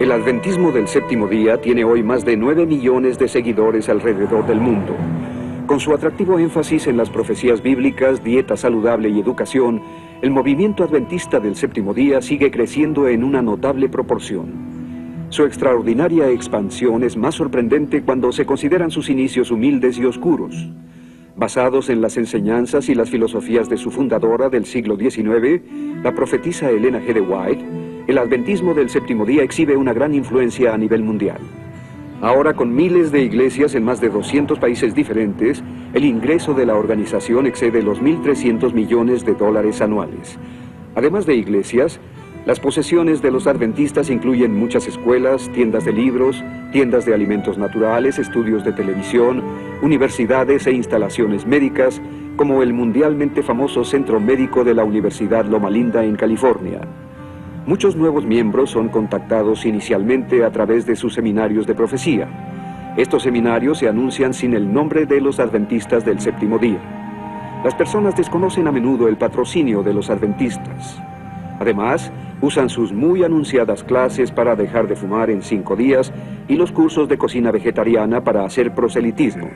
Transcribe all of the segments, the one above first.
El adventismo del séptimo día tiene hoy más de 9 millones de seguidores alrededor del mundo. Con su atractivo énfasis en las profecías bíblicas, dieta saludable y educación, el movimiento adventista del séptimo día sigue creciendo en una notable proporción. Su extraordinaria expansión es más sorprendente cuando se consideran sus inicios humildes y oscuros. Basados en las enseñanzas y las filosofías de su fundadora del siglo XIX, la profetisa Elena G. de White, el adventismo del séptimo día exhibe una gran influencia a nivel mundial. Ahora, con miles de iglesias en más de 200 países diferentes, el ingreso de la organización excede los 1.300 millones de dólares anuales. Además de iglesias, las posesiones de los adventistas incluyen muchas escuelas, tiendas de libros, tiendas de alimentos naturales, estudios de televisión, universidades e instalaciones médicas, como el mundialmente famoso Centro Médico de la Universidad Loma Linda en California. Muchos nuevos miembros son contactados inicialmente a través de sus seminarios de profecía. Estos seminarios se anuncian sin el nombre de los adventistas del séptimo día. Las personas desconocen a menudo el patrocinio de los adventistas. Además, usan sus muy anunciadas clases para dejar de fumar en 5 días y los cursos de cocina vegetariana para hacer proselitismo.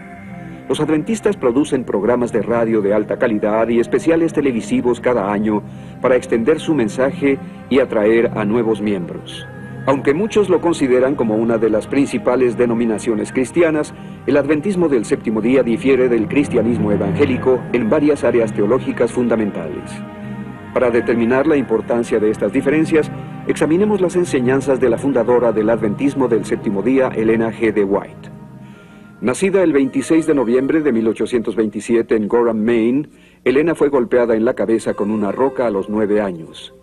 Los adventistas producen programas de radio de alta calidad y especiales televisivos cada año para extender su mensaje y atraer a nuevos miembros. Aunque muchos lo consideran como una de las principales denominaciones cristianas, el adventismo del séptimo día difiere del cristianismo evangélico en varias áreas teológicas fundamentales. Para determinar la importancia de estas diferencias, examinemos las enseñanzas de la fundadora del adventismo del séptimo día, Elena G. de White. Nacida el 26 de noviembre de 1827 en Gorham, Maine, Elena fue golpeada en la cabeza con una roca a los 9 años.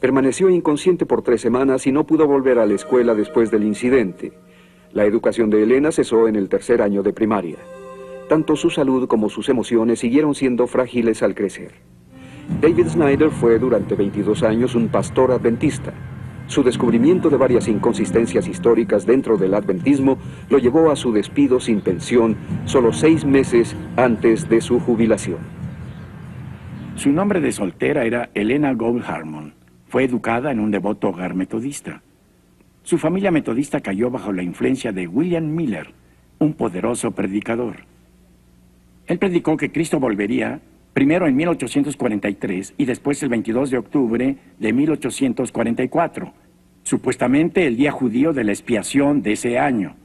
Permaneció inconsciente por 3 semanas y no pudo volver a la escuela después del incidente. La educación de Elena cesó en el 3er año de primaria. Tanto su salud como sus emociones siguieron siendo frágiles al crecer. David Snyder fue durante 22 años un pastor adventista. Su descubrimiento de varias inconsistencias históricas dentro del adventismo lo llevó a su despido sin pensión solo 6 meses antes de su jubilación. Su nombre de soltera era Elena Gould Harmon. Fue educada en un devoto hogar metodista. Su familia metodista cayó bajo la influencia de William Miller, un poderoso predicador. Él predicó que Cristo volvería primero en 1843 y después el 22 de octubre de 1844, supuestamente el día judío de la expiación de ese año.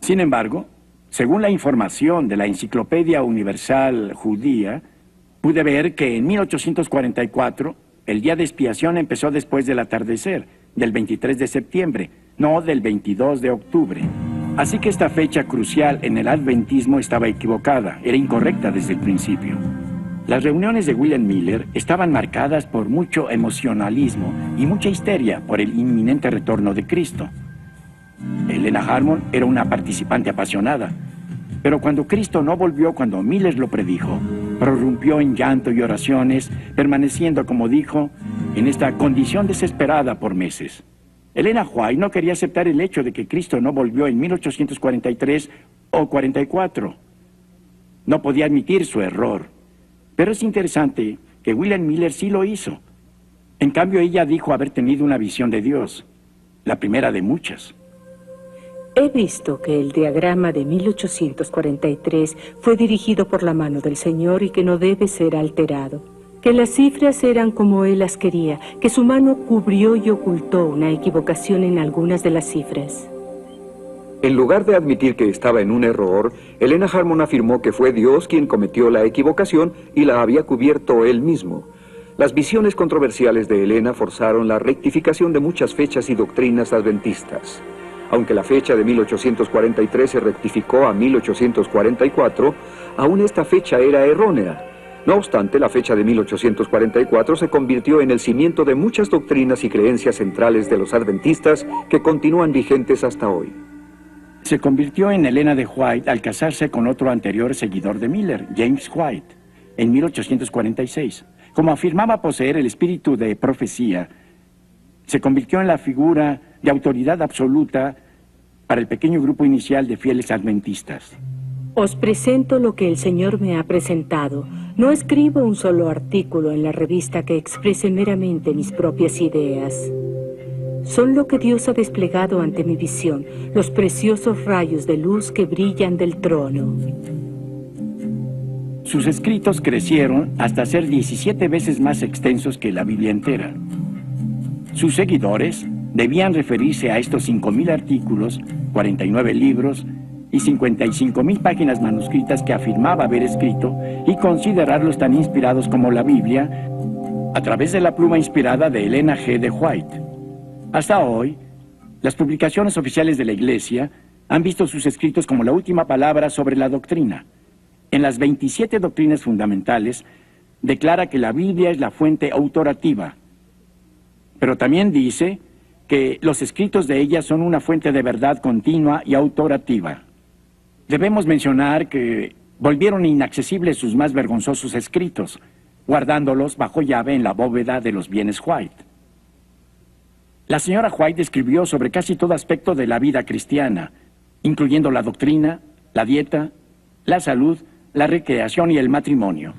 Sin embargo, según la información de la Enciclopedia Universal Judía, pude ver que en 1844 el día de expiación empezó después del atardecer, del 23 de septiembre, no del 22 de octubre. Así que esta fecha crucial en el adventismo estaba equivocada, era incorrecta desde el principio. Las reuniones de William Miller estaban marcadas por mucho emocionalismo y mucha histeria por el inminente retorno de Cristo. Elena Harmon era una participante apasionada, pero cuando Cristo no volvió cuando Miller lo predijo, prorrumpió en llanto y oraciones, permaneciendo, como dijo, en esta condición desesperada por meses. Elena White no quería aceptar el hecho de que Cristo no volvió en 1843 o 44. No podía admitir su error. Pero es interesante que William Miller sí lo hizo. En cambio, ella dijo haber tenido una visión de Dios, la primera de muchas. He visto que el diagrama de 1843 fue dirigido por la mano del Señor y que no debe ser alterado. Que las cifras eran como Él las quería, que su mano cubrió y ocultó una equivocación en algunas de las cifras. En lugar de admitir que estaba en un error, Elena Harmon afirmó que fue Dios quien cometió la equivocación y la había cubierto Él mismo. Las visiones controversiales de Elena forzaron la rectificación de muchas fechas y doctrinas adventistas. Aunque la fecha de 1843 se rectificó a 1844, aún esta fecha era errónea. No obstante, la fecha de 1844 se convirtió en el cimiento de muchas doctrinas y creencias centrales de los adventistas que continúan vigentes hasta hoy. Se convirtió en Elena de White al casarse con otro anterior seguidor de Miller, James White, en 1846. Como afirmaba poseer el espíritu de profecía, se convirtió en la figura de autoridad absoluta para el pequeño grupo inicial de fieles adventistas. Os presento lo que el Señor me ha presentado. No escribo un solo artículo en la revista que exprese meramente mis propias ideas. son lo que Dios ha desplegado ante mi visión, los preciosos rayos de luz que brillan del trono. Sus escritos crecieron hasta ser 17 veces más extensos que la Biblia entera. Sus seguidores debían referirse a estos 5.000 artículos, 49 libros y 55.000 páginas manuscritas que afirmaba haber escrito y considerarlos tan inspirados como la Biblia a través de la pluma inspirada de Elena G. de White. Hasta hoy, las publicaciones oficiales de la Iglesia han visto sus escritos como la última palabra sobre la doctrina. En las 27 doctrinas fundamentales, declara que la Biblia es la fuente autorativa, pero también dice que los escritos de ella son una fuente de verdad continua y autorativa. Debemos mencionar que volvieron inaccesibles sus más vergonzosos escritos, guardándolos bajo llave en la bóveda de los bienes White. La señora White escribió sobre casi todo aspecto de la vida cristiana, incluyendo la doctrina, la dieta, la salud, la recreación y el matrimonio.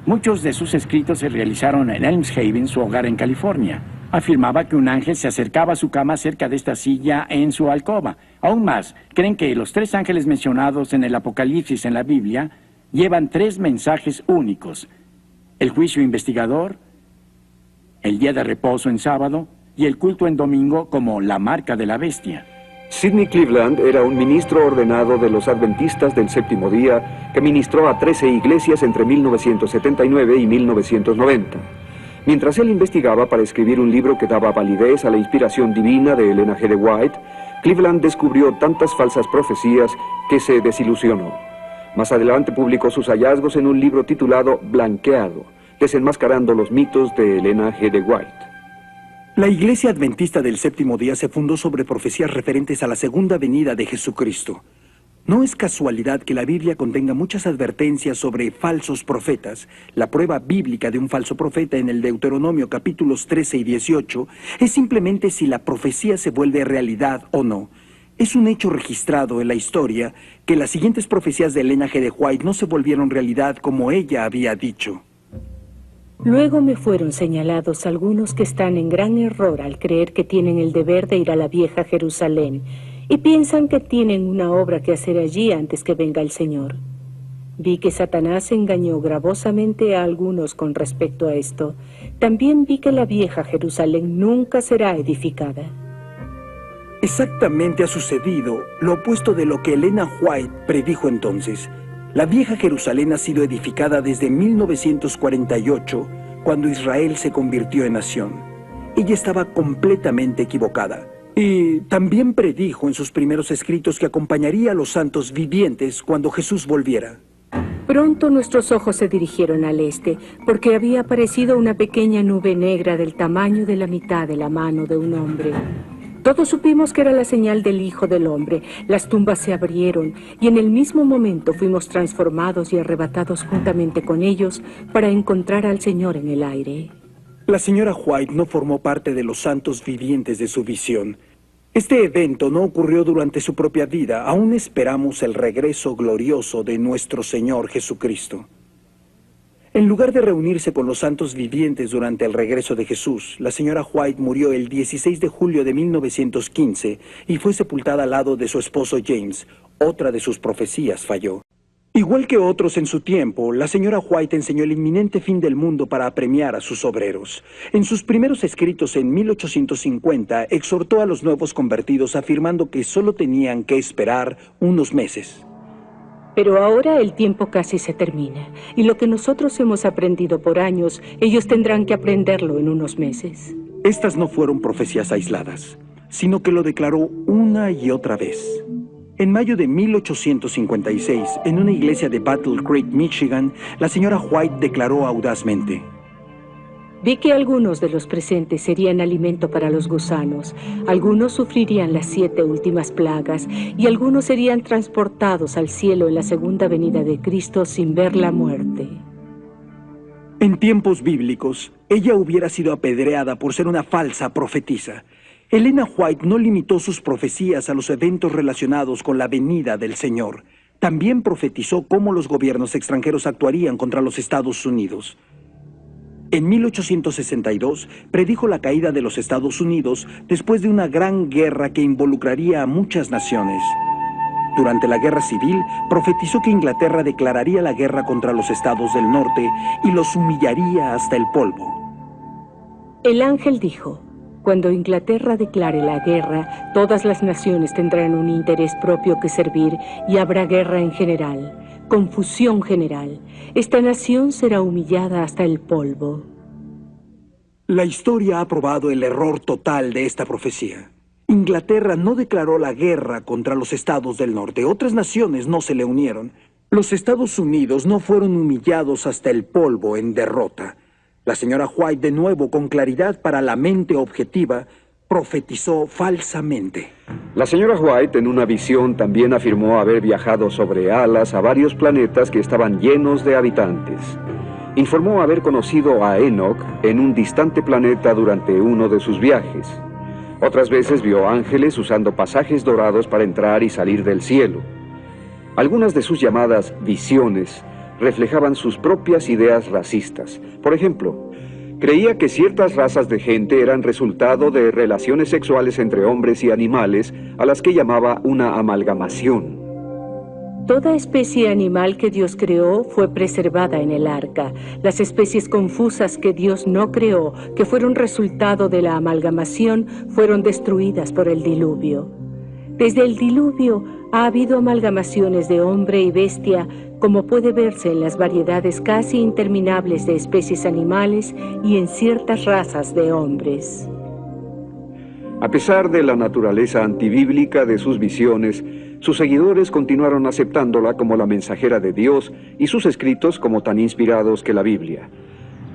Muchos de sus escritos se realizaron en Elms Haven, su hogar en California. Afirmaba que un ángel se acercaba a su cama cerca de esta silla en su alcoba. Aún más, creen que los 3 ángeles mencionados en el Apocalipsis en la Biblia llevan 3 mensajes únicos: el juicio investigador, el día de reposo en sábado y el culto en domingo como la marca de la bestia. Sidney Cleveland era un ministro ordenado de los Adventistas del Séptimo Día que ministró a 13 iglesias entre 1979 y 1990. Mientras él investigaba para escribir un libro que daba validez a la inspiración divina de Elena G. de White, Cleveland descubrió tantas falsas profecías que se desilusionó. Más adelante publicó sus hallazgos en un libro titulado Blanqueado, desenmascarando los mitos de Elena G. de White. La Iglesia Adventista del Séptimo Día se fundó sobre profecías referentes a la segunda venida de Jesucristo. No es casualidad que la Biblia contenga muchas advertencias sobre falsos profetas. La prueba bíblica de un falso profeta en el Deuteronomio capítulos 13 y 18 es simplemente si la profecía se vuelve realidad o no. Es un hecho registrado en la historia que las siguientes profecías de Elena G. de White no se volvieron realidad como ella había dicho. Luego me fueron señalados algunos que están en gran error al creer que tienen el deber de ir a la vieja Jerusalén y piensan que tienen una obra que hacer allí antes que venga el Señor. Vi que Satanás engañó gravosamente a algunos con respecto a esto. También vi que la vieja Jerusalén nunca será edificada. Exactamente ha sucedido lo opuesto de lo que Elena White predijo entonces. La vieja Jerusalén ha sido edificada desde 1948, cuando Israel se convirtió en nación. Ella estaba completamente equivocada. Y también predijo en sus primeros escritos que acompañaría a los santos vivientes cuando Jesús volviera. Pronto nuestros ojos se dirigieron al este, porque había aparecido una pequeña nube negra del tamaño de la mitad de la mano de un hombre. Todos supimos que era la señal del Hijo del Hombre. Las tumbas se abrieron y en el mismo momento fuimos transformados y arrebatados juntamente con ellos para encontrar al Señor en el aire. La señora White no formó parte de los santos vivientes de su visión. Este evento no ocurrió durante su propia vida. Aún esperamos el regreso glorioso de nuestro Señor Jesucristo. En lugar de reunirse con los santos vivientes durante el regreso de Jesús, la señora White murió el 16 de julio de 1915 y fue sepultada al lado de su esposo James. Otra de sus profecías falló. Igual que otros en su tiempo, la señora White enseñó el inminente fin del mundo para apremiar a sus obreros. En sus primeros escritos en 1850, exhortó a los nuevos convertidos afirmando que solo tenían que esperar unos meses. Pero ahora el tiempo casi se termina, y lo que nosotros hemos aprendido por años, ellos tendrán que aprenderlo en unos meses. Estas no fueron profecías aisladas, sino que lo declaró una y otra vez. En mayo de 1856, en una iglesia de Battle Creek, Michigan, la señora White declaró audazmente: Vi que algunos de los presentes serían alimento para los gusanos, algunos sufrirían las 7 últimas plagas y algunos serían transportados al cielo en la segunda venida de Cristo sin ver la muerte. En tiempos bíblicos, ella hubiera sido apedreada por ser una falsa profetisa. Elena White no limitó sus profecías a los eventos relacionados con la venida del Señor. También profetizó cómo los gobiernos extranjeros actuarían contra los Estados Unidos. En 1862 predijo la caída de los Estados Unidos después de una gran guerra que involucraría a muchas naciones. Durante la Guerra Civil, profetizó que Inglaterra declararía la guerra contra los Estados del Norte y los humillaría hasta el polvo. El ángel dijo: cuando Inglaterra declare la guerra, todas las naciones tendrán un interés propio que servir y habrá guerra en general, confusión general. Esta nación será humillada hasta el polvo. La historia ha probado el error total de esta profecía. Inglaterra no declaró la guerra contra los Estados del Norte. Otras naciones no se le unieron. Los Estados Unidos no fueron humillados hasta el polvo en derrota. La señora White, de nuevo, con claridad para la mente objetiva, profetizó falsamente. La señora White, en una visión, también afirmó haber viajado sobre alas a varios planetas que estaban llenos de habitantes. Informó haber conocido a Enoch en un distante planeta durante uno de sus viajes. Otras veces vio ángeles usando pasajes dorados para entrar y salir del cielo. Algunas de sus llamadas visiones reflejaban sus propias ideas racistas. Por ejemplo, creía que ciertas razas de gente eran resultado de relaciones sexuales entre hombres y animales, a las que llamaba una amalgamación. Toda especie animal que Dios creó fue preservada en el arca. Las especies confusas que Dios no creó, que fueron resultado de la amalgamación, fueron destruidas por el diluvio. Desde el diluvio ha habido amalgamaciones de hombre y bestia, como puede verse en las variedades casi interminables de especies animales y en ciertas razas de hombres. A pesar de la naturaleza antibíblica de sus visiones, sus seguidores continuaron aceptándola como la mensajera de Dios y sus escritos como tan inspirados que la Biblia.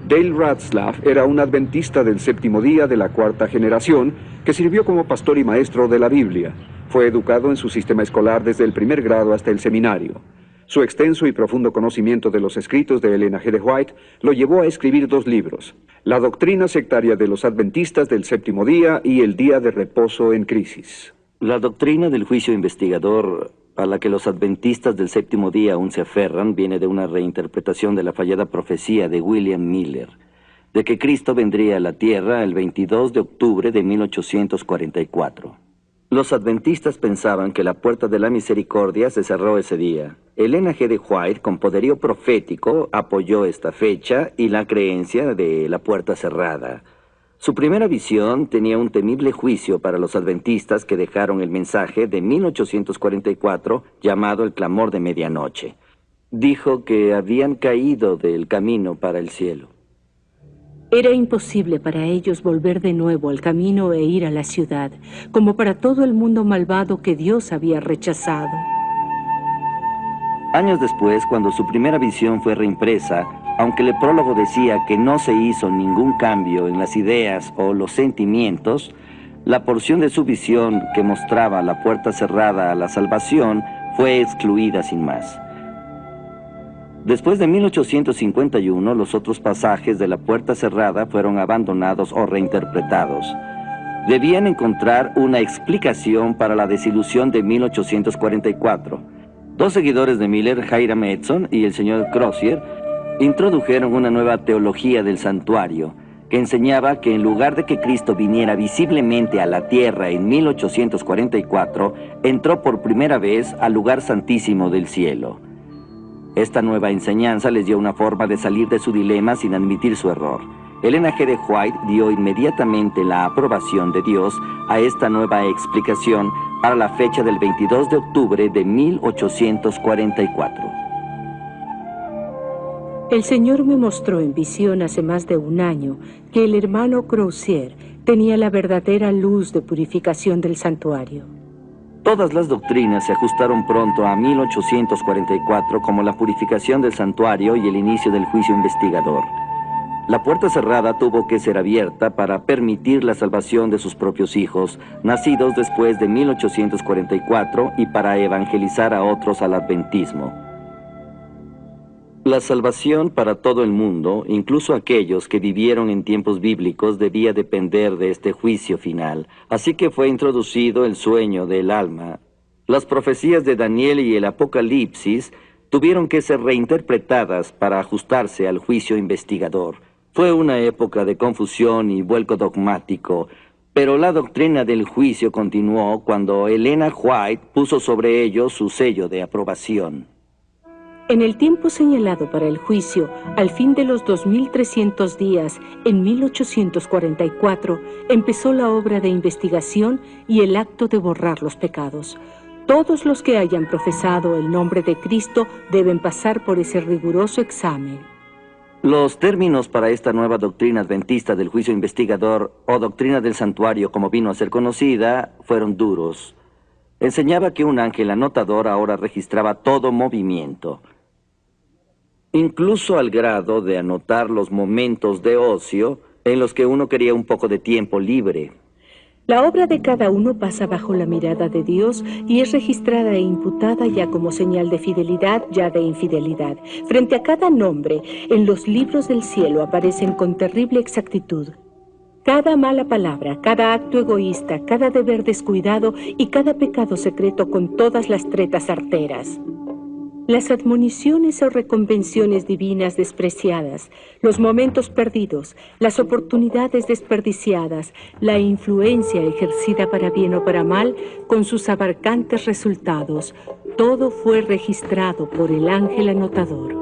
Dale Ratzlaff era un adventista del séptimo día de la cuarta generación que sirvió como pastor y maestro de la Biblia. Fue educado en su sistema escolar desde el primer grado hasta el seminario. Su extenso y profundo conocimiento de los escritos de Elena G. de White lo llevó a escribir 2 libros: La doctrina sectaria de los adventistas del séptimo día y El día de reposo en crisis. La doctrina del juicio investigador, a la que los adventistas del séptimo día aún se aferran, viene de una reinterpretación de la fallada profecía de William Miller, de que Cristo vendría a la tierra el 22 de octubre de 1844. Los adventistas pensaban que la puerta de la misericordia se cerró ese día. Elena G. de White, con poderío profético, apoyó esta fecha y la creencia de la puerta cerrada. Su primera visión tenía un temible juicio para los adventistas que dejaron el mensaje de 1844 llamado el clamor de medianoche. Dijo que habían caído del camino para el cielo. Era imposible para ellos volver de nuevo al camino e ir a la ciudad, como para todo el mundo malvado que Dios había rechazado. Años después, cuando su primera visión fue reimpresa, aunque el prólogo decía que no se hizo ningún cambio en las ideas o los sentimientos, la porción de su visión que mostraba la puerta cerrada a la salvación fue excluida sin más. Después de 1851, los otros pasajes de la puerta cerrada fueron abandonados o reinterpretados. Debían encontrar una explicación para la desilusión de 1844. 2 seguidores de Miller, Hiram Edson y el señor Crozier, introdujeron una nueva teología del santuario, que enseñaba que en lugar de que Cristo viniera visiblemente a la tierra en 1844, entró por primera vez al lugar santísimo del cielo. Esta nueva enseñanza les dio una forma de salir de su dilema sin admitir su error. Elena G. de White dio inmediatamente la aprobación de Dios a esta nueva explicación para la fecha del 22 de octubre de 1844. El Señor me mostró en visión hace más de 1 año que el hermano Crozier tenía la verdadera luz de purificación del santuario. Todas las doctrinas se ajustaron pronto a 1844 como la purificación del santuario y el inicio del juicio investigador. La puerta cerrada tuvo que ser abierta para permitir la salvación de sus propios hijos, nacidos después de 1844, y para evangelizar a otros al adventismo. La salvación para todo el mundo, incluso aquellos que vivieron en tiempos bíblicos, debía depender de este juicio final. Así que fue introducido el sueño del alma. Las profecías de Daniel y el Apocalipsis tuvieron que ser reinterpretadas para ajustarse al juicio investigador. Fue una época de confusión y vuelco dogmático, pero la doctrina del juicio continuó cuando Elena White puso sobre ello su sello de aprobación. En el tiempo señalado para el juicio, al fin de los 2300 días, en 1844, empezó la obra de investigación y el acto de borrar los pecados. Todos los que hayan profesado el nombre de Cristo deben pasar por ese riguroso examen. Los términos para esta nueva doctrina adventista del juicio investigador, o doctrina del santuario como vino a ser conocida, fueron duros. Enseñaba que un ángel anotador ahora registraba todo movimiento, incluso al grado de anotar los momentos de ocio en los que uno quería un poco de tiempo libre. La obra de cada uno pasa bajo la mirada de Dios y es registrada e imputada ya como señal de fidelidad, ya de infidelidad. Frente a cada nombre, en los libros del cielo aparecen con terrible exactitud cada mala palabra, cada acto egoísta, cada deber descuidado y cada pecado secreto con todas las tretas arteras. Las admoniciones o reconvenciones divinas despreciadas, los momentos perdidos, las oportunidades desperdiciadas, la influencia ejercida para bien o para mal, con sus abarcantes resultados, todo fue registrado por el ángel anotador.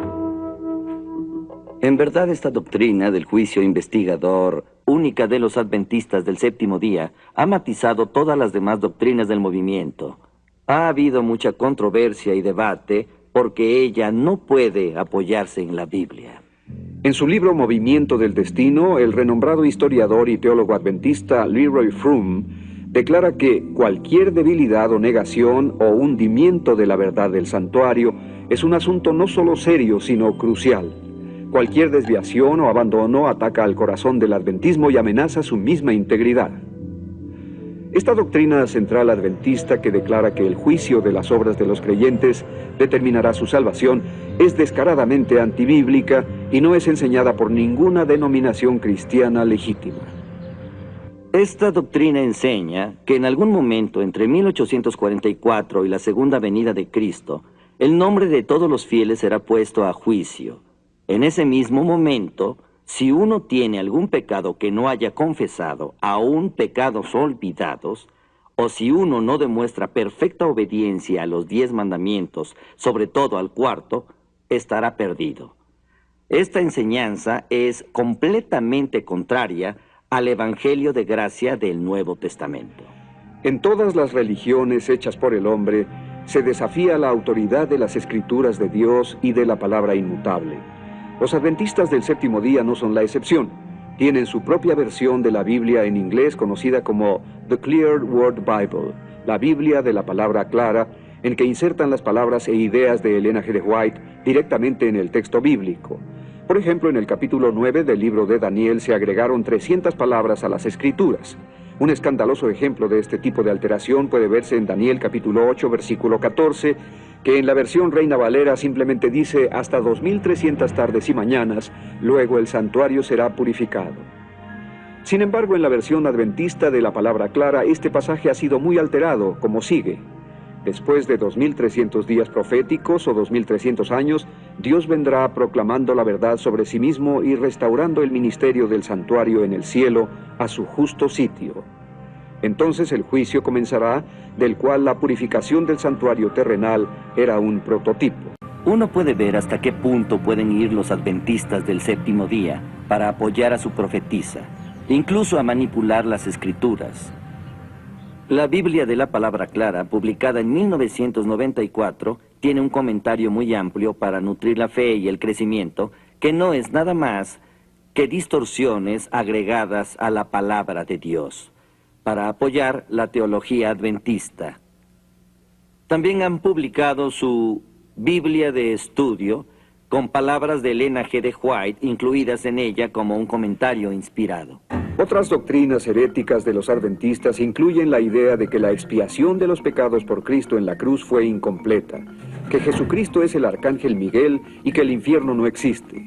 En verdad, esta doctrina del juicio investigador, única de los adventistas del séptimo día, ha matizado todas las demás doctrinas del movimiento. Ha habido mucha controversia y debate porque ella no puede apoyarse en la Biblia. En su libro Movimiento del Destino, el renombrado historiador y teólogo adventista Leroy Froome declara que cualquier debilidad o negación o hundimiento de la verdad del santuario es un asunto no solo serio, sino crucial. Cualquier desviación o abandono ataca al corazón del adventismo y amenaza su misma integridad. Esta doctrina central adventista que declara que el juicio de las obras de los creyentes determinará su salvación es descaradamente antibíblica y no es enseñada por ninguna denominación cristiana legítima. Esta doctrina enseña que en algún momento entre 1844 y la segunda venida de Cristo, el nombre de todos los fieles será puesto a juicio. En ese mismo momento, si uno tiene algún pecado que no haya confesado, aún pecados olvidados, o si uno no demuestra perfecta obediencia a los 10 mandamientos, sobre todo al cuarto, estará perdido. Esta enseñanza es completamente contraria al Evangelio de gracia del Nuevo Testamento. En todas las religiones hechas por el hombre, se desafía la autoridad de las Escrituras de Dios y de la palabra inmutable. Los adventistas del séptimo día no son la excepción. Tienen su propia versión de la Biblia en inglés conocida como The Clear Word Bible, la Biblia de la palabra clara, en que insertan las palabras e ideas de Elena G. White directamente en el texto bíblico. Por ejemplo, en el capítulo 9 del libro de Daniel se agregaron 300 palabras a las Escrituras. Un escandaloso ejemplo de este tipo de alteración puede verse en Daniel capítulo 8, versículo 14, que en la versión Reina Valera simplemente dice hasta 2300 tardes y mañanas, luego el santuario será purificado. Sin embargo, en la versión adventista de la palabra clara, este pasaje ha sido muy alterado, como sigue. Después de 2300 días proféticos o 2300 años, Dios vendrá proclamando la verdad sobre sí mismo y restaurando el ministerio del santuario en el cielo a su justo sitio. Entonces el juicio comenzará, del cual la purificación del santuario terrenal era un prototipo. Uno puede ver hasta qué punto pueden ir los adventistas del séptimo día para apoyar a su profetisa, incluso a manipular las Escrituras. La Biblia de la Palabra Clara, publicada en 1994, tiene un comentario muy amplio para nutrir la fe y el crecimiento, que no es nada más que distorsiones agregadas a la palabra de Dios, para apoyar la teología adventista. También han publicado su Biblia de estudio, con palabras de Elena G. White incluidas en ella como un comentario inspirado. Otras doctrinas heréticas de los adventistas incluyen la idea de que la expiación de los pecados por Cristo en la cruz fue incompleta, que Jesucristo es el arcángel Miguel y que el infierno no existe.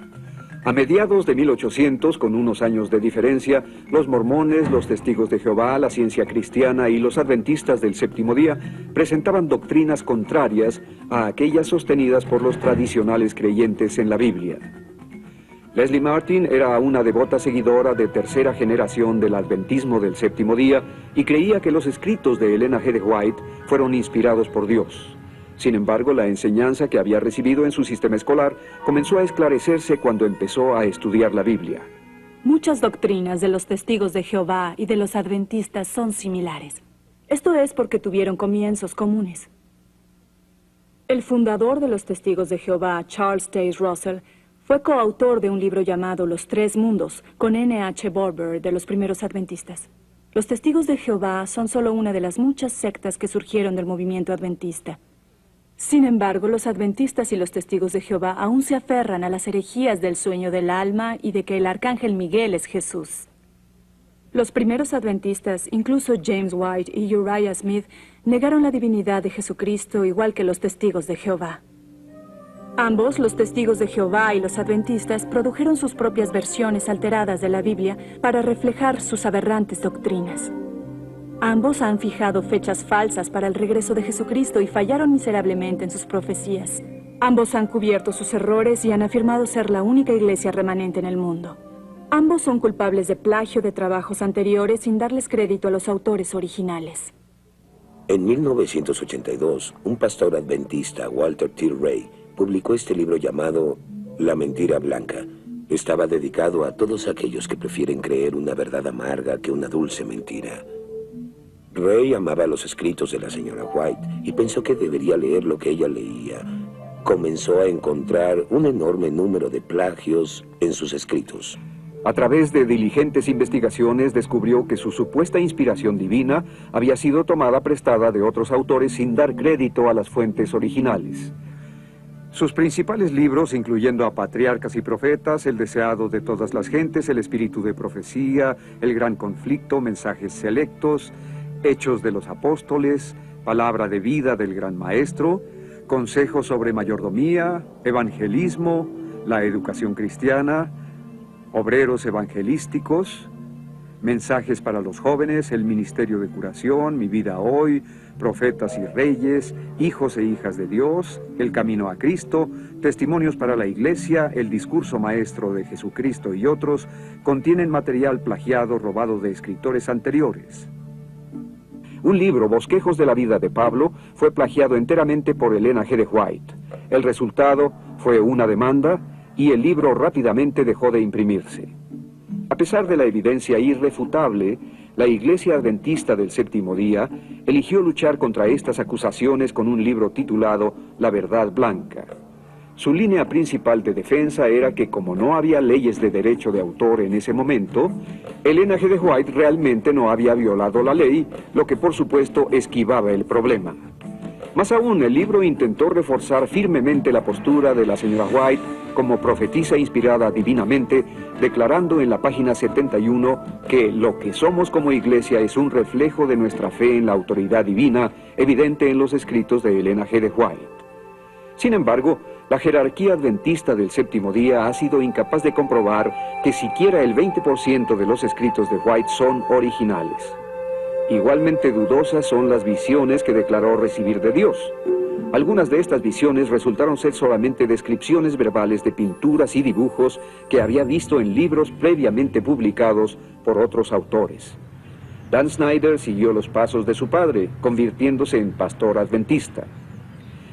A mediados de 1800, con unos años de diferencia, los mormones, los testigos de Jehová, la ciencia cristiana y los adventistas del séptimo día presentaban doctrinas contrarias a aquellas sostenidas por los tradicionales creyentes en la Biblia. Leslie Martin era una devota seguidora de tercera generación del adventismo del séptimo día y creía que los escritos de Elena G. de White fueron inspirados por Dios. Sin embargo, la enseñanza que había recibido en su sistema escolar comenzó a esclarecerse cuando empezó a estudiar la Biblia. Muchas doctrinas de los testigos de Jehová y de los adventistas son similares. Esto es porque tuvieron comienzos comunes. El fundador de los testigos de Jehová, Charles Taze Russell, fue coautor de un libro llamado Los Tres Mundos, con N.H. Barber de los primeros adventistas. Los testigos de Jehová son solo una de las muchas sectas que surgieron del movimiento adventista. Sin embargo, los adventistas y los testigos de Jehová aún se aferran a las herejías del sueño del alma y de que el arcángel Miguel es Jesús. Los primeros adventistas, incluso James White y Uriah Smith, negaron la divinidad de Jesucristo igual que los testigos de Jehová. Ambos, los testigos de Jehová y los adventistas, produjeron sus propias versiones alteradas de la Biblia para reflejar sus aberrantes doctrinas. Ambos han fijado fechas falsas para el regreso de Jesucristo y fallaron miserablemente en sus profecías. Ambos han cubierto sus errores y han afirmado ser la única iglesia remanente en el mundo. Ambos son culpables de plagio de trabajos anteriores sin darles crédito a los autores originales. En 1982, un pastor adventista, Walter T. Ray, publicó este libro llamado La Mentira Blanca. Estaba dedicado a todos aquellos que prefieren creer una verdad amarga que una dulce mentira. Ray amaba los escritos de la señora White y pensó que debería leer lo que ella leía. Comenzó a encontrar un enorme número de plagios en sus escritos. A través de diligentes investigaciones descubrió que su supuesta inspiración divina había sido tomada prestada de otros autores sin dar crédito a las fuentes originales. Sus principales libros, incluyendo a Patriarcas y Profetas, El Deseado de Todas las Gentes, El Espíritu de Profecía, El Gran Conflicto, Mensajes Selectos, Hechos de los Apóstoles, Palabra de Vida del Gran Maestro, Consejos sobre Mayordomía, Evangelismo, La Educación Cristiana, Obreros Evangelísticos, Mensajes para los Jóvenes, El Ministerio de Curación, Mi Vida Hoy, Profetas y Reyes, Hijos e Hijas de Dios, El Camino a Cristo, Testimonios para la Iglesia, El Discurso Maestro de Jesucristo y otros, contienen material plagiado robado de escritores anteriores. Un libro, Bosquejos de la vida de Pablo, fue plagiado enteramente por Elena G. de White. El resultado fue una demanda y el libro rápidamente dejó de imprimirse. A pesar de la evidencia irrefutable, la Iglesia Adventista del Séptimo Día eligió luchar contra estas acusaciones con un libro titulado La Verdad Blanca. Su línea principal de defensa era que como no había leyes de derecho de autor en ese momento, Elena G. de White realmente no había violado la ley, lo que por supuesto esquivaba el problema. Más aún, el libro intentó reforzar firmemente la postura de la señora White como profetisa inspirada divinamente, declarando en la página 71 que lo que somos como iglesia es un reflejo de nuestra fe en la autoridad divina, evidente en los escritos de Elena G. de White. Sin embargo, la jerarquía adventista del Séptimo Día ha sido incapaz de comprobar que siquiera el 20% de los escritos de White son originales. Igualmente dudosas son las visiones que declaró recibir de Dios. Algunas de estas visiones resultaron ser solamente descripciones verbales de pinturas y dibujos que había visto en libros previamente publicados por otros autores. Dan Snyder siguió los pasos de su padre, convirtiéndose en pastor adventista.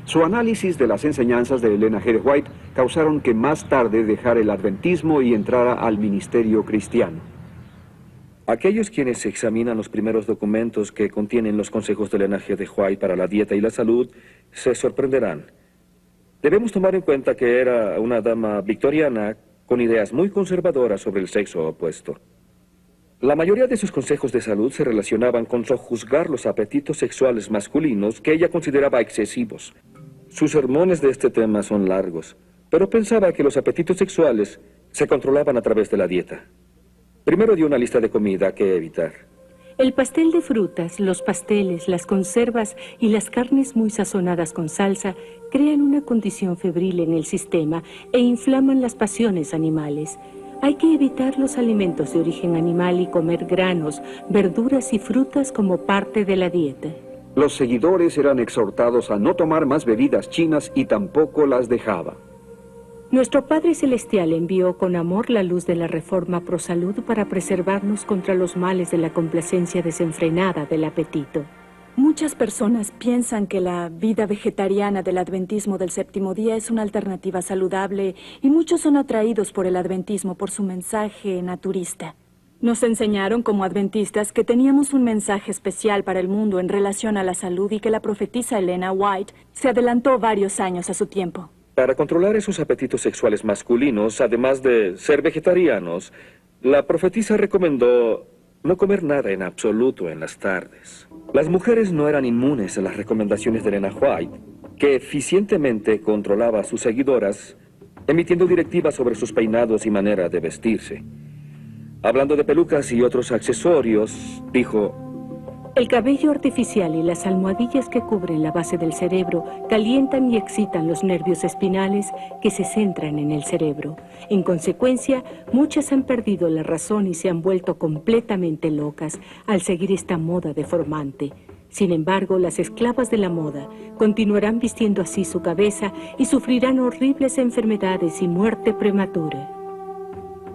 Su análisis de las enseñanzas de Elena G. de White causaron que más tarde dejara el adventismo y entrara al ministerio cristiano. Aquellos quienes examinan los primeros documentos que contienen los consejos de Elena G. de White para la dieta y la salud se sorprenderán. Debemos tomar en cuenta que era una dama victoriana con ideas muy conservadoras sobre el sexo opuesto. La mayoría de sus consejos de salud se relacionaban con sojuzgar los apetitos sexuales masculinos que ella consideraba excesivos. Sus sermones de este tema son largos, pero pensaba que los apetitos sexuales se controlaban a través de la dieta. Primero dio una lista de comida que evitar. El pastel de frutas, los pasteles, las conservas y las carnes muy sazonadas con salsa crean una condición febril en el sistema e inflaman las pasiones animales. Hay que evitar los alimentos de origen animal y comer granos, verduras y frutas como parte de la dieta. Los seguidores eran exhortados a no tomar más bebidas chinas y tampoco las dejaba. Nuestro Padre Celestial envió con amor la luz de la Reforma Pro Salud para preservarnos contra los males de la complacencia desenfrenada del apetito. Muchas personas piensan que la vida vegetariana del adventismo del séptimo día es una alternativa saludable y muchos son atraídos por el adventismo por su mensaje naturista. Nos enseñaron como adventistas que teníamos un mensaje especial para el mundo en relación a la salud y que la profetisa Elena White se adelantó varios años a su tiempo. Para controlar esos apetitos sexuales masculinos, además de ser vegetarianos, la profetisa recomendó no comer nada en absoluto en las tardes. Las mujeres no eran inmunes a las recomendaciones de Elena White, que eficientemente controlaba a sus seguidoras, emitiendo directivas sobre sus peinados y manera de vestirse. Hablando de pelucas y otros accesorios, dijo: el cabello artificial y las almohadillas que cubren la base del cerebro calientan y excitan los nervios espinales que se centran en el cerebro. En consecuencia, muchas han perdido la razón y se han vuelto completamente locas al seguir esta moda deformante. Sin embargo, las esclavas de la moda continuarán vistiendo así su cabeza y sufrirán horribles enfermedades y muerte prematura.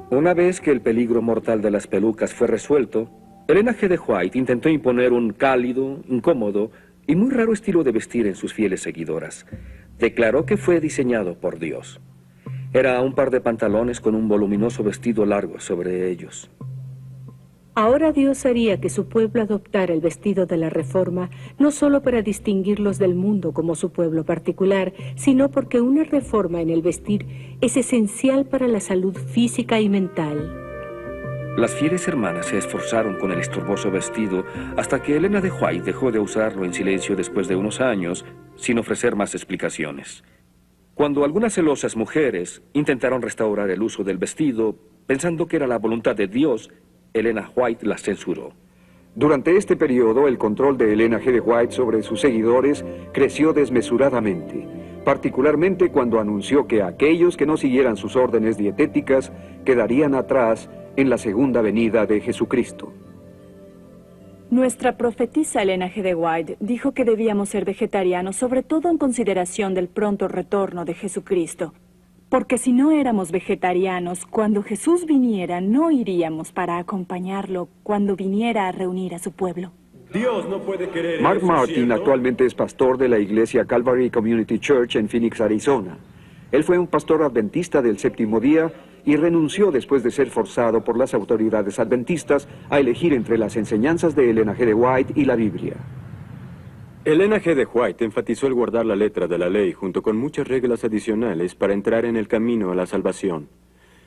Una vez que el peligro mortal de las pelucas fue resuelto, Elena G. de White intentó imponer un cálido, incómodo y muy raro estilo de vestir en sus fieles seguidoras. Declaró que fue diseñado por Dios. Era un par de pantalones con un voluminoso vestido largo sobre ellos. Ahora Dios haría que su pueblo adoptara el vestido de la Reforma, no solo para distinguirlos del mundo como su pueblo particular, sino porque una reforma en el vestir es esencial para la salud física y mental. Las fieles hermanas se esforzaron con el estorboso vestido hasta que Elena de White dejó de usarlo en silencio después de unos años, sin ofrecer más explicaciones. Cuando algunas celosas mujeres intentaron restaurar el uso del vestido, pensando que era la voluntad de Dios, Elena White las censuró. Durante este periodo, el control de Elena G. de White sobre sus seguidores creció desmesuradamente, particularmente cuando anunció que aquellos que no siguieran sus órdenes dietéticas quedarían atrás en la segunda venida de Jesucristo. Nuestra profetisa Elena G. de White dijo que debíamos ser vegetarianos, sobre todo en consideración del pronto retorno de Jesucristo. Porque si no éramos vegetarianos, cuando Jesús viniera, no iríamos para acompañarlo cuando viniera a reunir a su pueblo. Dios no puede querer Mark eso, Martin ¿cierto? actualmente es pastor de la iglesia Calvary Community Church en Phoenix, Arizona. Él fue un pastor adventista del séptimo día y renunció después de ser forzado por las autoridades adventistas a elegir entre las enseñanzas de Elena G. de White y la Biblia. Elena G. de White enfatizó el guardar la letra de la ley junto con muchas reglas adicionales para entrar en el camino a la salvación.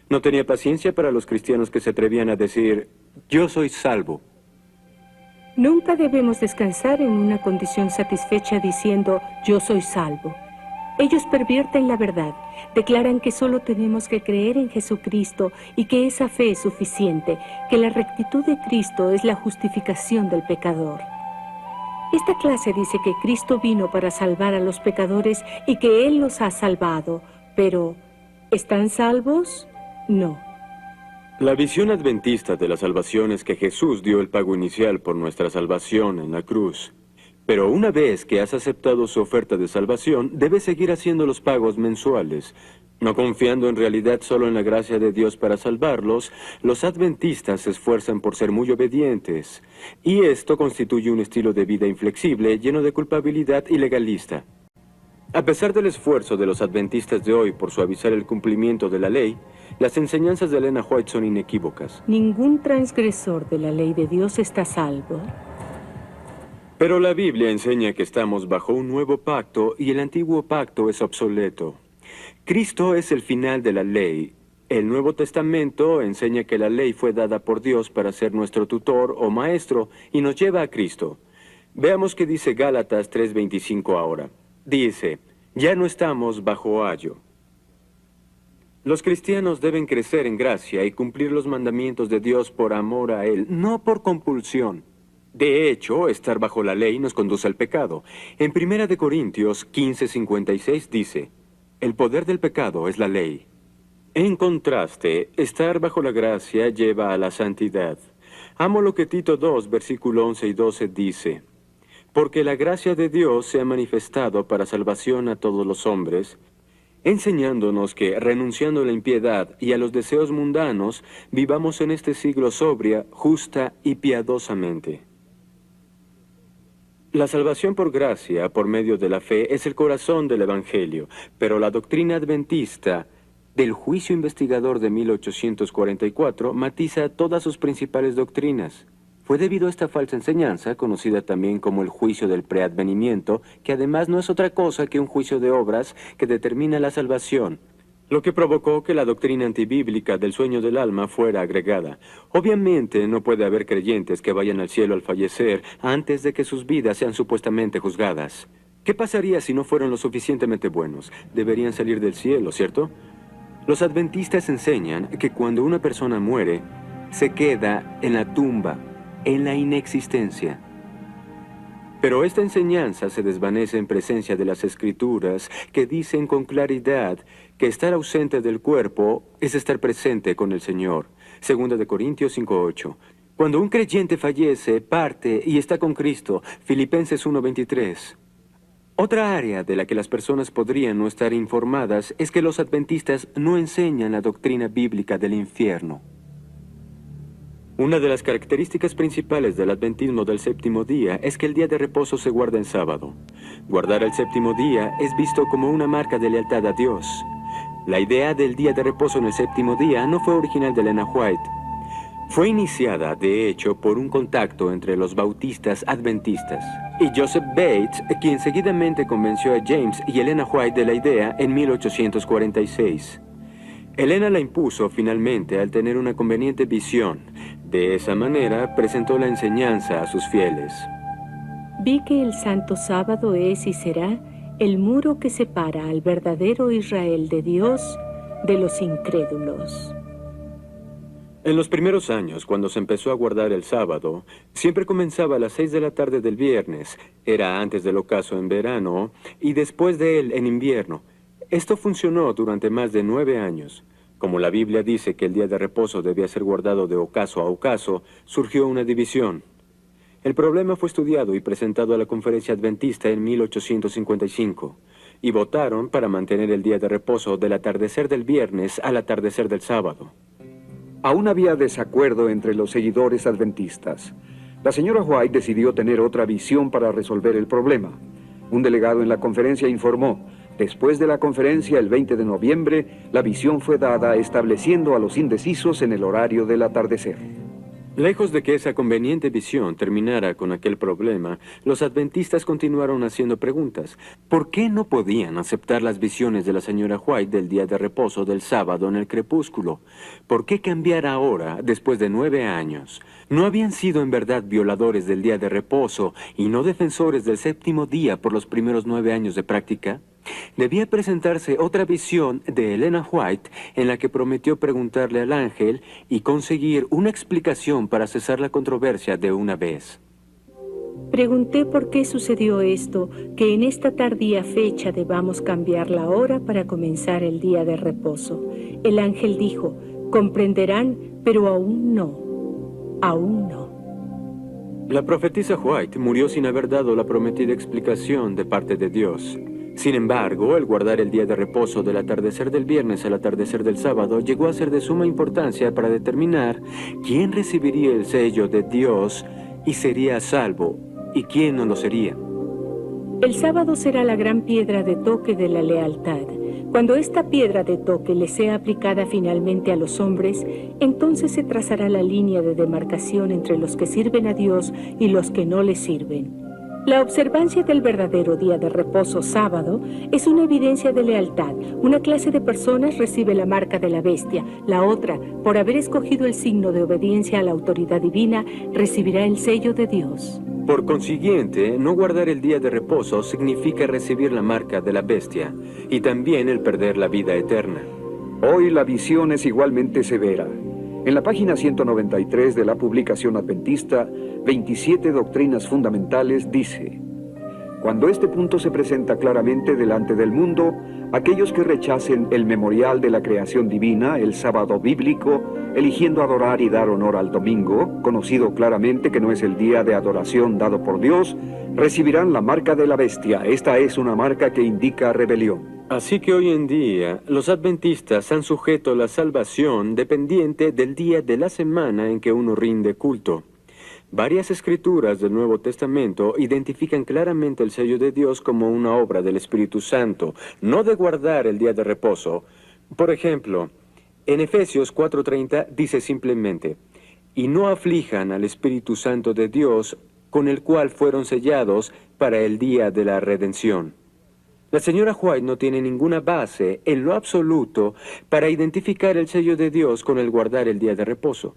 No tenía paciencia para los cristianos que se atrevían a decir: yo soy salvo. Nunca debemos descansar en una condición satisfecha diciendo yo soy salvo. Ellos pervierten la verdad, declaran que solo tenemos que creer en Jesucristo y que esa fe es suficiente, que la rectitud de Cristo es la justificación del pecador. Esta clase dice que Cristo vino para salvar a los pecadores y que Él los ha salvado, pero ¿están salvos? No. La visión adventista de la salvación es que Jesús dio el pago inicial por nuestra salvación en la cruz. Pero una vez que has aceptado su oferta de salvación, debes seguir haciendo los pagos mensuales. No confiando en realidad solo en la gracia de Dios para salvarlos, los adventistas se esfuerzan por ser muy obedientes. Y esto constituye un estilo de vida inflexible, lleno de culpabilidad y legalista. A pesar del esfuerzo de los adventistas de hoy por suavizar el cumplimiento de la ley, las enseñanzas de Elena White son inequívocas. Ningún transgresor de la ley de Dios está salvo. Pero la Biblia enseña que estamos bajo un nuevo pacto y el antiguo pacto es obsoleto. Cristo es el final de la ley. El Nuevo Testamento enseña que la ley fue dada por Dios para ser nuestro tutor o maestro y nos lleva a Cristo. Veamos qué dice Gálatas 3:25 ahora. Dice: ya no estamos bajo ayo. Los cristianos deben crecer en gracia y cumplir los mandamientos de Dios por amor a Él, no por compulsión. De hecho, estar bajo la ley nos conduce al pecado. En 1 Corintios 15:56 dice: el poder del pecado es la ley. En contraste, estar bajo la gracia lleva a la santidad. Amo lo que Tito 2, versículo 11 y 12 dice: porque la gracia de Dios se ha manifestado para salvación a todos los hombres, enseñándonos que, renunciando a la impiedad y a los deseos mundanos, vivamos en este siglo sobria, justa y piadosamente. La salvación por gracia, por medio de la fe, es el corazón del Evangelio, pero la doctrina adventista del juicio investigador de 1844 matiza todas sus principales doctrinas. Fue debido a esta falsa enseñanza, conocida también como el juicio del preadvenimiento, que además no es otra cosa que un juicio de obras que determina la salvación, lo que provocó que la doctrina antibíblica del sueño del alma fuera agregada. Obviamente no puede haber creyentes que vayan al cielo al fallecer antes de que sus vidas sean supuestamente juzgadas. ¿Qué pasaría si no fueron lo suficientemente buenos? Deberían salir del cielo, ¿cierto? Los adventistas enseñan que cuando una persona muere, se queda en la tumba, en la inexistencia. Pero esta enseñanza se desvanece en presencia de las Escrituras, que dicen con claridad que estar ausente del cuerpo es estar presente con el Señor. 2 Corintios 5:8. Cuando un creyente fallece, parte y está con Cristo. Filipenses 1:23. Otra área de la que las personas podrían no estar informadas es que los adventistas no enseñan la doctrina bíblica del infierno. Una de las características principales del adventismo del séptimo día es que el día de reposo se guarda en sábado. Guardar el séptimo día es visto como una marca de lealtad a Dios. La idea del día de reposo en el séptimo día no fue original de Elena White. Fue iniciada, de hecho, por un contacto entre los bautistas adventistas y Joseph Bates, quien seguidamente convenció a James y Elena White de la idea en 1846. Elena la impuso finalmente al tener una conveniente visión. De esa manera presentó la enseñanza a sus fieles. Vi que el santo sábado es y será el muro que separa al verdadero Israel de Dios de los incrédulos. En los primeros años, cuando se empezó a guardar el sábado, siempre comenzaba a las 6 de la tarde del viernes. Era antes del ocaso en verano y después de él en invierno. Esto funcionó durante más de 9 años. Como la Biblia dice que el día de reposo debía ser guardado de ocaso a ocaso, surgió una división. El problema fue estudiado y presentado a la Conferencia Adventista en 1855, y votaron para mantener el día de reposo del atardecer del viernes al atardecer del sábado. Aún había desacuerdo entre los seguidores adventistas. La señora White decidió tener otra visión para resolver el problema. Un delegado en la conferencia informó: después de la conferencia, el 20 de noviembre, la visión fue dada estableciendo a los indecisos en el horario del atardecer. Lejos de que esa conveniente visión terminara con aquel problema, los adventistas continuaron haciendo preguntas. ¿Por qué no podían aceptar las visiones de la señora White del día de reposo del sábado en el crepúsculo? ¿Por qué cambiar ahora, después de 9 años? ¿No habían sido en verdad violadores del día de reposo y no defensores del séptimo día por los primeros 9 años de práctica? Debía presentarse otra visión de Elena White en la que prometió preguntarle al ángel y conseguir una explicación para cesar la controversia de una vez. Pregunté por qué sucedió esto, que en esta tardía fecha debamos cambiar la hora para comenzar el día de reposo. El ángel dijo: comprenderán, pero aún no. Aún no. La profetisa White murió sin haber dado la prometida explicación de parte de Dios. Sin embargo, el guardar el día de reposo del atardecer del viernes al atardecer del sábado llegó a ser de suma importancia para determinar quién recibiría el sello de Dios y sería salvo, y quién no lo sería. El sábado será la gran piedra de toque de la lealtad. Cuando esta piedra de toque le sea aplicada finalmente a los hombres, entonces se trazará la línea de demarcación entre los que sirven a Dios y los que no le sirven. La observancia del verdadero día de reposo sábado es una evidencia de lealtad. Una clase de personas recibe la marca de la bestia, la otra, por haber escogido el signo de obediencia a la autoridad divina, recibirá el sello de Dios. Por consiguiente, no guardar el día de reposo significa recibir la marca de la bestia y también el perder la vida eterna. Hoy la visión es igualmente severa. En la página 193 de la publicación adventista, 27 doctrinas fundamentales, dice: cuando este punto se presenta claramente delante del mundo, aquellos que rechacen el memorial de la creación divina, el sábado bíblico, eligiendo adorar y dar honor al domingo, conocido claramente que no es el día de adoración dado por Dios, recibirán la marca de la bestia. Esta es una marca que indica rebelión. Así que hoy en día, los adventistas han sujeto la salvación dependiente del día de la semana en que uno rinde culto. Varias escrituras del Nuevo Testamento identifican claramente el sello de Dios como una obra del Espíritu Santo, no de guardar el día de reposo. Por ejemplo, en Efesios 4:30 dice simplemente, «Y no aflijan al Espíritu Santo de Dios, con el cual fueron sellados para el día de la redención». La señora White no tiene ninguna base, en lo absoluto, para identificar el sello de Dios con el guardar el día de reposo.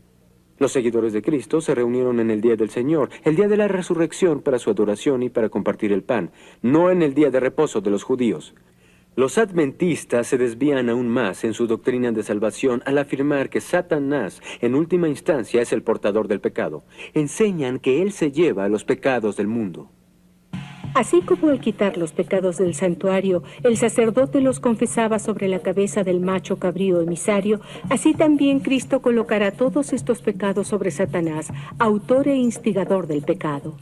Los seguidores de Cristo se reunieron en el día del Señor, el día de la resurrección para su adoración y para compartir el pan, no en el día de reposo de los judíos. Los adventistas se desvían aún más en su doctrina de salvación al afirmar que Satanás, en última instancia, es el portador del pecado. Enseñan que él se lleva los pecados del mundo. Así como al quitar los pecados del santuario, el sacerdote los confesaba sobre la cabeza del macho cabrío emisario, así también Cristo colocará todos estos pecados sobre Satanás, autor e instigador del pecado.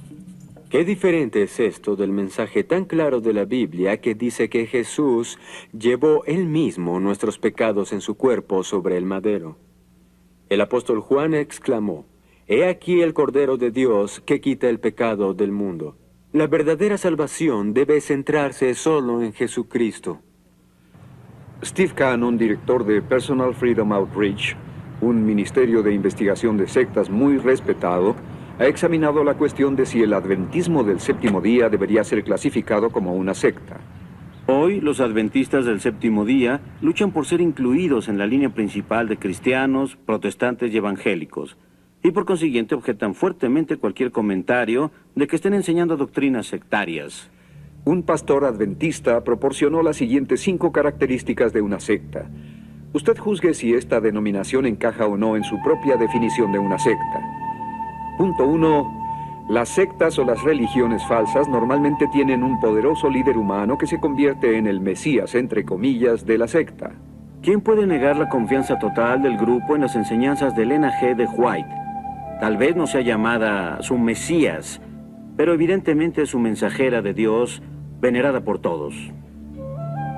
Qué diferente es esto del mensaje tan claro de la Biblia que dice que Jesús llevó él mismo nuestros pecados en su cuerpo sobre el madero. El apóstol Juan exclamó, «He aquí el Cordero de Dios que quita el pecado del mundo». La verdadera salvación debe centrarse solo en Jesucristo. Steve Cannon, director de Personal Freedom Outreach, un ministerio de investigación de sectas muy respetado, ha examinado la cuestión de si el adventismo del séptimo día debería ser clasificado como una secta. Hoy, los adventistas del séptimo día luchan por ser incluidos en la línea principal de cristianos, protestantes y evangélicos, y por consiguiente objetan fuertemente cualquier comentario de que estén enseñando doctrinas sectarias. Un pastor adventista proporcionó las siguientes 5 características de una secta. Usted juzgue si esta denominación encaja o no en su propia definición de una secta. Punto 1. Las sectas o las religiones falsas normalmente tienen un poderoso líder humano que se convierte en el Mesías, entre comillas, de la secta. ¿Quién puede negar la confianza total del grupo en las enseñanzas de Elena G. de White? Tal vez no sea llamada su Mesías, pero evidentemente es su mensajera de Dios, venerada por todos.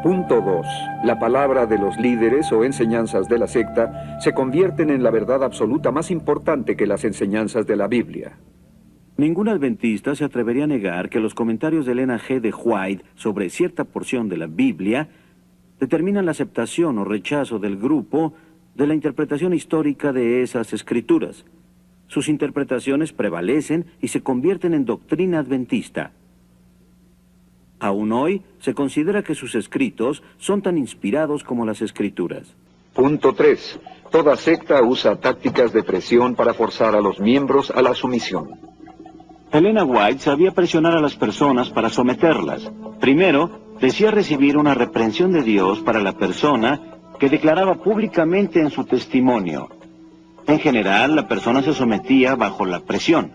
Punto 2. La palabra de los líderes o enseñanzas de la secta se convierten en la verdad absoluta más importante que las enseñanzas de la Biblia. Ningún adventista se atrevería a negar que los comentarios de Elena G. de White sobre cierta porción de la Biblia determinan la aceptación o rechazo del grupo de la interpretación histórica de esas escrituras. Sus interpretaciones prevalecen y se convierten en doctrina adventista. Aún hoy, se considera que sus escritos son tan inspirados como las escrituras. Punto 3. Toda secta usa tácticas de presión para forzar a los miembros a la sumisión. Elena White sabía presionar a las personas para someterlas. Primero, decía recibir una reprensión de Dios para la persona que declaraba públicamente en su testimonio. En general, la persona se sometía bajo la presión.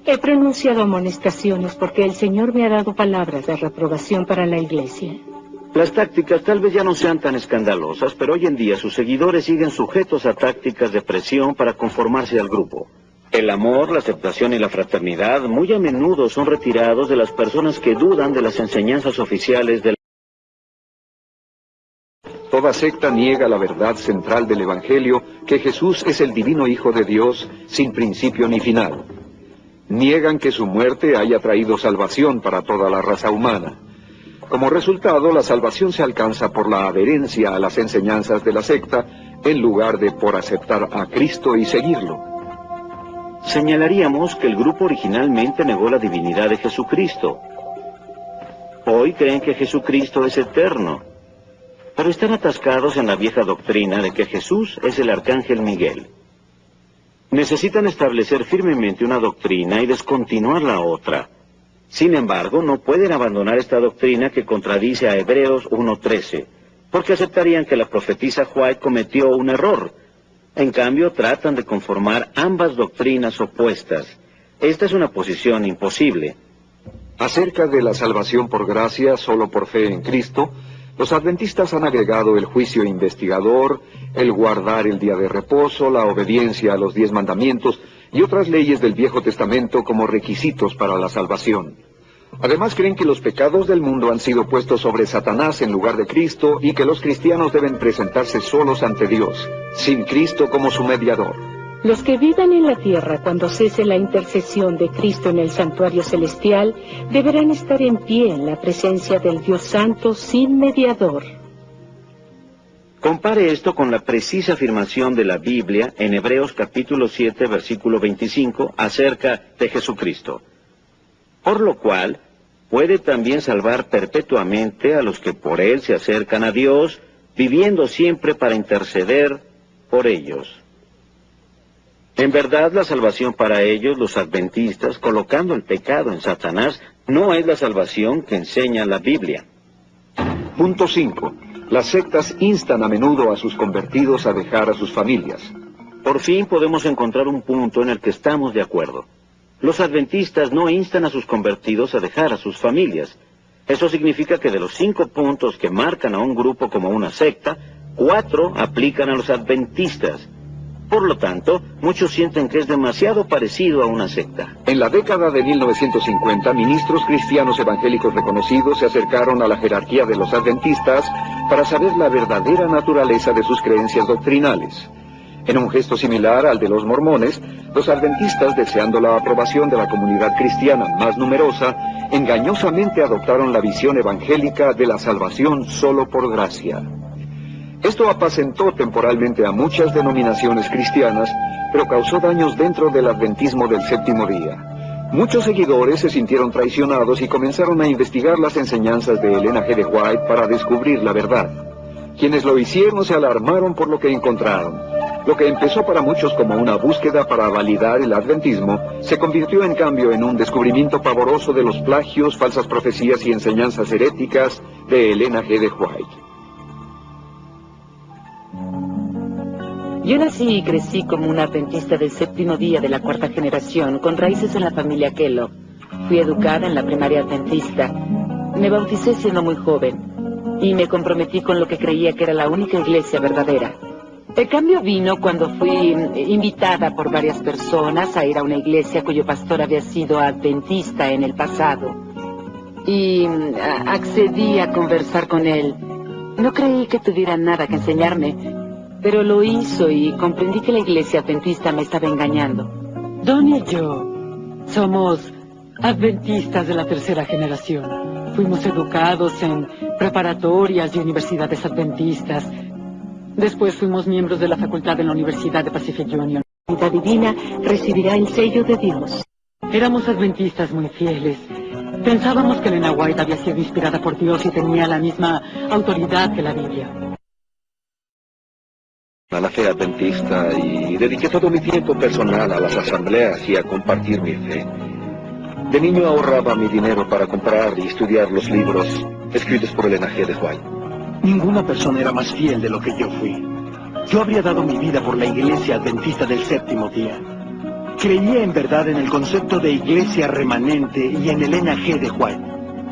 He pronunciado amonestaciones porque el Señor me ha dado palabras de reprobación para la iglesia. Las tácticas tal vez ya no sean tan escandalosas, pero hoy en día sus seguidores siguen sujetos a tácticas de presión para conformarse al grupo. El amor, la aceptación y la fraternidad muy a menudo son retirados de las personas que dudan de las enseñanzas oficiales del... Toda secta niega la verdad central del Evangelio, que Jesús es el divino Hijo de Dios, sin principio ni final. Niegan que su muerte haya traído salvación para toda la raza humana. Como resultado, la salvación se alcanza por la adherencia a las enseñanzas de la secta, en lugar de por aceptar a Cristo y seguirlo. Señalaríamos que el grupo originalmente negó la divinidad de Jesucristo. Hoy creen que Jesucristo es eterno, pero están atascados en la vieja doctrina de que Jesús es el arcángel Miguel. Necesitan establecer firmemente una doctrina y descontinuar la otra. Sin embargo, no pueden abandonar esta doctrina que contradice a Hebreos 1:13, porque aceptarían que la profetisa White cometió un error. En cambio, tratan de conformar ambas doctrinas opuestas. Esta es una posición imposible. Acerca de la salvación por gracia, solo por fe en Cristo, los adventistas han agregado el juicio investigador, el guardar el día de reposo, la obediencia a los 10 mandamientos y otras leyes del Viejo Testamento como requisitos para la salvación. Además, creen que los pecados del mundo han sido puestos sobre Satanás en lugar de Cristo y que los cristianos deben presentarse solos ante Dios, sin Cristo como su mediador. Los que vivan en la tierra cuando cese la intercesión de Cristo en el santuario celestial deberán estar en pie en la presencia del Dios Santo sin mediador. Compare esto con la precisa afirmación de la Biblia en Hebreos capítulo 7, versículo 25, acerca de Jesucristo. Por lo cual, puede también salvar perpetuamente a los que por Él se acercan a Dios, viviendo siempre para interceder por ellos. En verdad, la salvación para ellos, los adventistas, colocando el pecado en Satanás, no es la salvación que enseña la Biblia. Punto 5. Las sectas instan a menudo a sus convertidos a dejar a sus familias. Por fin podemos encontrar un punto en el que estamos de acuerdo. Los adventistas no instan a sus convertidos a dejar a sus familias. Eso significa que de los 5 puntos que marcan a un grupo como una secta, 4 aplican a los adventistas. Por lo tanto, muchos sienten que es demasiado parecido a una secta. En la década de 1950, ministros cristianos evangélicos reconocidos se acercaron a la jerarquía de los adventistas para saber la verdadera naturaleza de sus creencias doctrinales. En un gesto similar al de los mormones, los adventistas, deseando la aprobación de la comunidad cristiana más numerosa, engañosamente adoptaron la visión evangélica de la salvación solo por gracia. Esto apacentó temporalmente a muchas denominaciones cristianas, pero causó daños dentro del adventismo del séptimo día. Muchos seguidores se sintieron traicionados y comenzaron a investigar las enseñanzas de Elena G. de White para descubrir la verdad. Quienes lo hicieron se alarmaron por lo que encontraron. Lo que empezó para muchos como una búsqueda para validar el adventismo, se convirtió en cambio en un descubrimiento pavoroso de los plagios, falsas profecías y enseñanzas heréticas de Elena G. de White. Yo nací y crecí como una adventista del séptimo día de la 4ª generación, con raíces en la familia Kellogg. Fui educada en la primaria adventista. Me bauticé siendo muy joven y me comprometí con lo que creía que era la única iglesia verdadera. El cambio vino cuando fui invitada por varias personas a ir a una iglesia cuyo pastor había sido adventista en el pasado. Y accedí a conversar con él. No creí que tuviera nada que enseñarme, pero lo hizo y comprendí que la iglesia adventista me estaba engañando. Don y yo somos adventistas de la 3ª generación. Fuimos educados en preparatorias y universidades adventistas. Después fuimos miembros de la facultad en la Universidad de Pacific Union. La vida divina recibirá el sello de Dios. Éramos adventistas muy fieles. Pensábamos que Elena White había sido inspirada por Dios y tenía la misma autoridad que la Biblia. A la fe adventista y dediqué todo mi tiempo personal a las asambleas y a compartir mi fe. De niño ahorraba mi dinero para comprar y estudiar los libros escritos por Elena G. de White. Ninguna persona era más fiel de lo que yo fui. Yo habría dado mi vida por la iglesia adventista del séptimo día. Creía en verdad en el concepto de iglesia remanente y en Elena G. de White.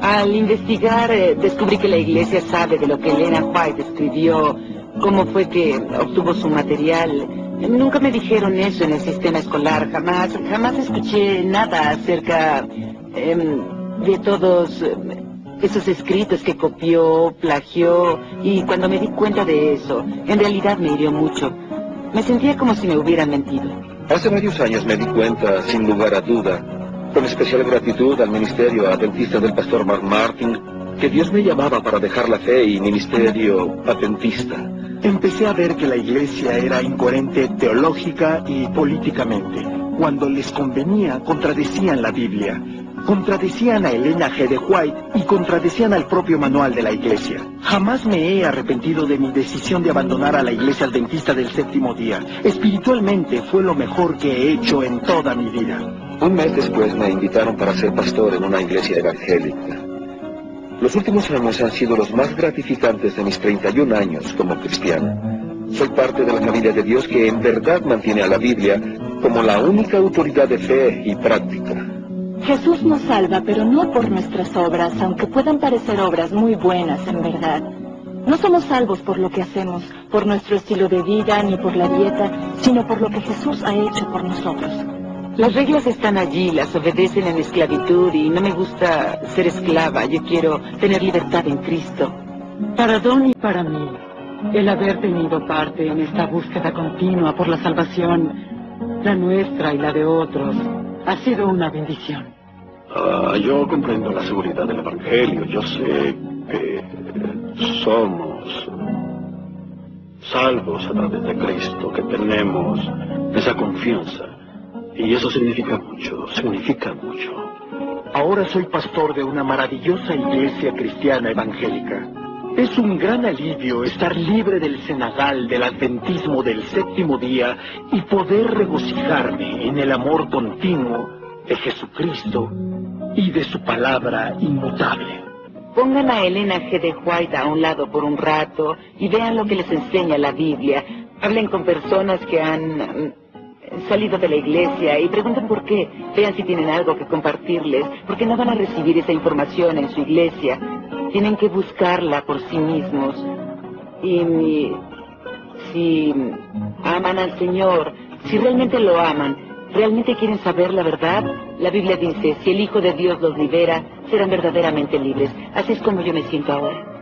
Al investigar, descubrí que la iglesia sabe de lo que Elena White escribió, cómo fue que obtuvo su material. Nunca me dijeron eso en el sistema escolar, jamás escuché nada acerca de todos esos escritos que copió, plagió, y cuando me di cuenta de eso, en realidad me hirió mucho. Me sentía como si me hubieran mentido. Hace varios años me di cuenta, sin lugar a duda, con especial gratitud al ministerio adventista del pastor Mark Martin, que Dios me llamaba para dejar la fe y ministerio adventista. Empecé a ver que la iglesia era incoherente teológica y políticamente. Cuando les convenía, contradecían la Biblia, contradecían a Elena G. de White y contradecían al propio manual de la iglesia. Jamás me he arrepentido de mi decisión de abandonar a la iglesia adventista del séptimo día. Espiritualmente fue lo mejor que he hecho en toda mi vida. Un mes después me invitaron para ser pastor en una iglesia evangélica. Los últimos años han sido los más gratificantes de mis 31 años como cristiano. Soy parte de la familia de Dios que en verdad mantiene a la Biblia como la única autoridad de fe y práctica. Jesús nos salva, pero no por nuestras obras, aunque puedan parecer obras muy buenas en verdad. No somos salvos por lo que hacemos, por nuestro estilo de vida, ni por la dieta, sino por lo que Jesús ha hecho por nosotros. Las reglas están allí, las obedecen en esclavitud y no me gusta ser esclava. Yo quiero tener libertad en Cristo. Para Don y para mí, el haber tenido parte en esta búsqueda continua por la salvación, la nuestra y la de otros, ha sido una bendición. Yo comprendo la seguridad del Evangelio. Yo sé que somos salvos a través de Cristo, que tenemos esa confianza. Y eso significa mucho, significa mucho. Ahora soy pastor de una maravillosa iglesia cristiana evangélica. Es un gran alivio estar libre del cenagal del adventismo del séptimo día y poder regocijarme en el amor continuo de Jesucristo y de su palabra inmutable. Pongan a Elena G. de White a un lado por un rato y vean lo que les enseña la Biblia. Hablen con personas que han salido de la iglesia y pregunten por qué. Vean si tienen algo que compartirles, porque no van a recibir esa información en su iglesia. Tienen que buscarla por sí mismos. Y si aman al Señor, si realmente lo aman, realmente quieren saber la verdad, la Biblia dice, si el Hijo de Dios los libera, serán verdaderamente libres. Así es como yo me siento ahora.